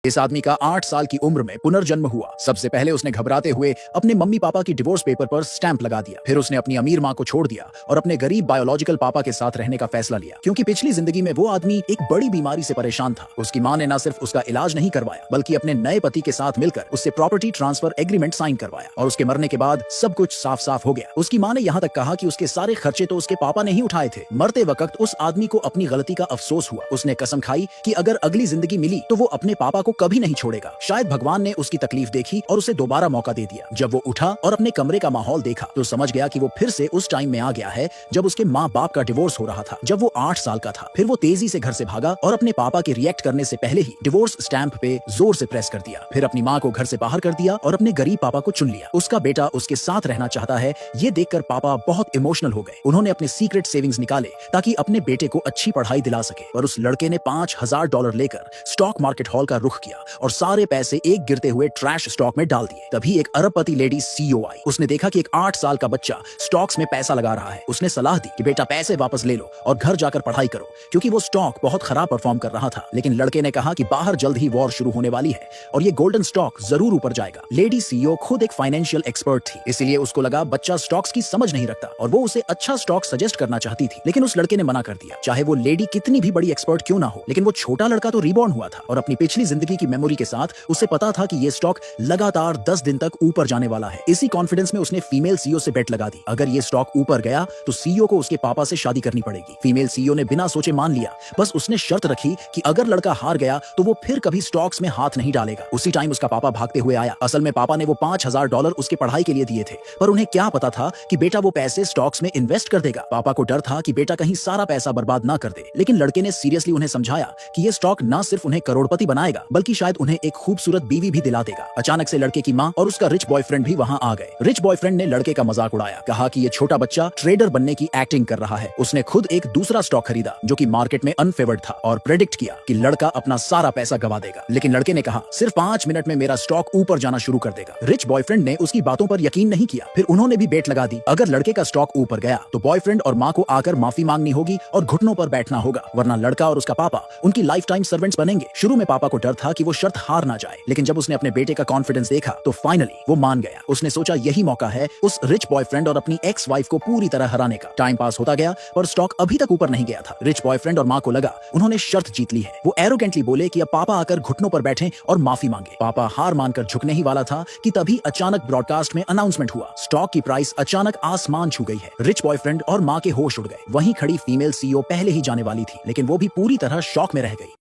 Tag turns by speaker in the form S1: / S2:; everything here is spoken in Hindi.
S1: इस आदमी का 8 साल की उम्र में पुनर्जन्म हुआ। सबसे पहले उसने घबराते हुए अपने मम्मी पापा की डिवोर्स पेपर पर स्टैंप लगा दिया। फिर उसने अपनी अमीर माँ को छोड़ दिया और अपने गरीब बायोलॉजिकल पापा के साथ रहने का फैसला लिया, क्योंकि पिछली जिंदगी में वो आदमी एक बड़ी बीमारी से परेशान था। उसकी माँ ने न सिर्फ उसका इलाज नहीं करवाया, बल्कि अपने नए पति के साथ मिलकर उससे प्रॉपर्टी ट्रांसफर एग्रीमेंट साइन करवाया और उसके मरने के बाद सब कुछ साफ साफ हो गया। उसकी माँ ने यहाँ तक कहा कि उसके सारे खर्चे तो उसके पापा ने ही उठाए थे। मरते वक्त उस आदमी को अपनी गलती का अफसोस हुआ। उसने कसम खाई कि अगर अगली जिंदगी मिली तो वो अपने पापा को कभी नहीं छोड़ेगा। शायद भगवान ने उसकी तकलीफ देखी और उसे दोबारा मौका दे दिया। जब वो उठा और अपने कमरे का माहौल देखा तो समझ गया कि वो फिर से उस टाइम में आ गया है जब उसके माँ बाप का डिवोर्स हो रहा था, जब वो 8 साल का था। फिर वो तेजी से घर से भागा और अपने पापा के रिएक्ट करने से पहले ही डिवोर्स स्टैंप पे जोर से प्रेस कर दिया। फिर अपनी माँ को घर से बाहर कर दिया और अपने गरीब पापा को चुन लिया। उसका बेटा उसके साथ रहना चाहता है, ये देखकर पापा बहुत इमोशनल हो गए। उन्होंने अपने सीक्रेट सेविंग्स निकाले ताकि अपने बेटे को अच्छी पढ़ाई दिला सके। पर उस लड़के ने $5000 लेकर स्टॉक मार्केट हॉल का रुख किया और सारे पैसे एक गिरते हुए ट्रैश स्टॉक में डाल दिए। तभी एक अरबपति लेडी सीईओ आई। उसने देखा कि एक 8 साल का बच्चा स्टॉक्स में पैसा लगा रहा है। उसने सलाह दी कि बेटा पैसे वापस ले लो और घर जाकर पढ़ाई करो, क्योंकि वो स्टॉक बहुत खराब परफॉर्म कर रहा था। लेकिन लड़के ने कहा कि बाहर जल्द ही वॉर शुरू होने वाली है और ये गोल्डन स्टॉक जरूर ऊपर जाएगा। लेडी सीईओ खुद एक फाइनेंशियल एक्सपर्ट थी, इसलिए उसको लगा बच्चा स्टॉक्स की समझ नहीं रखता और वो उसे अच्छा स्टॉक सजेस्ट करना चाहती थी। लेकिन उस लड़के ने मना कर दिया, चाहे वो लेडी कितनी भी बड़ी एक्सपर्ट क्यों ना हो। लेकिन वो छोटा लड़का तो रिबॉर्न हुआ था और अपनी पिछली जिंदगी की मेमोरी के साथ उसे पता था कि ये स्टॉक लगातार 10 दिन तक ऊपर जाने वाला है। इसी कॉन्फिडेंस में उसने फीमेल सीईओ से बेट लगा दी, अगर ये स्टॉक ऊपर गया तो सीईओ को उसके पापा से शादी करनी पड़ेगी। फीमेल सीईओ ने बिना सोचे मान लिया। बस उसने शर्त रखी कि अगर लड़का हार गया तो वो फिर कभी स्टॉक्स में हाथ नहीं डालेगा। उसी टाइम उसका पापा भागते हुए आया। असल में पापा ने वो $5000 उसके पढ़ाई के लिए दिए थे, पर उन्हें क्या पता था कि बेटा वो पैसे स्टॉक्स में इन्वेस्ट कर देगा। पापा को डर था कि बेटा कहीं सारा पैसा बर्बाद ना कर दे। लेकिन लड़के ने सीरियसली उन्हें समझाया कि ये स्टॉक ना सिर्फ उन्हें करोड़पति बनाएगा, बल्कि शायद उन्हें एक खूबसूरत बीवी भी दिला देगा। अचानक से लड़के की माँ और उसका रिच बॉयफ्रेंड भी वहाँ आ गए। रिच बॉयफ्रेंड ने लड़के का मजाक उड़ाया, कहा कि ये छोटा बच्चा ट्रेडर बनने की एक्टिंग कर रहा है। उसने खुद एक दूसरा स्टॉक खरीदा जो कि मार्केट में अनफेवर्ड था और प्रेडिक्ट किया कि लड़का अपना सारा पैसा गवा देगा। लेकिन लड़के ने कहा सिर्फ 5 मिनट में मेरा स्टॉक ऊपर जाना शुरू कर देगा। रिच बॉयफ्रेंड ने उसकी बातों पर यकीन नहीं किया। फिर उन्होंने भी बेट लगा दी, अगर लड़के का स्टॉक ऊपर गया तो बॉयफ्रेंड और माँ को आकर माफी मांगनी होगी और घुटनों पर बैठना होगा, वरना लड़का और उसका पापा उनकी लाइफ टाइम सर्वेंट्स बनेंगे। शुरू में पापा को डर था कि वो शर्त हार ना जाए, लेकिन जब उसने अपने बेटे का कॉन्फिडेंस देखा तो फाइनली वो मान गया। उसने सोचा यही मौका है उस रिच बॉयफ्रेंड और अपनी एक्स वाइफ को पूरी तरह हराने का। टाइम पास होता गया पर स्टॉक अभी तक ऊपर नहीं गया था। रिच बॉयफ्रेंड और माँ को लगा उन्होंने शर्त जीत ली है। वो एरोगेंटली बोले कि अब पापा आकर घुटनों पर बैठें और माफी मांगे। पापा हार मानकर झुकने ही वाला था कि तभी अचानक ब्रॉडकास्ट में अनाउंसमेंट हुआ, स्टॉक की प्राइस अचानक आसमान छू गई है। रिच बॉयफ्रेंड और माँ के होश उड़ गए। वहीं खड़ी फीमेल सीईओ पहले ही जाने वाली थी, लेकिन वो भी पूरी तरह शॉक में रह गई।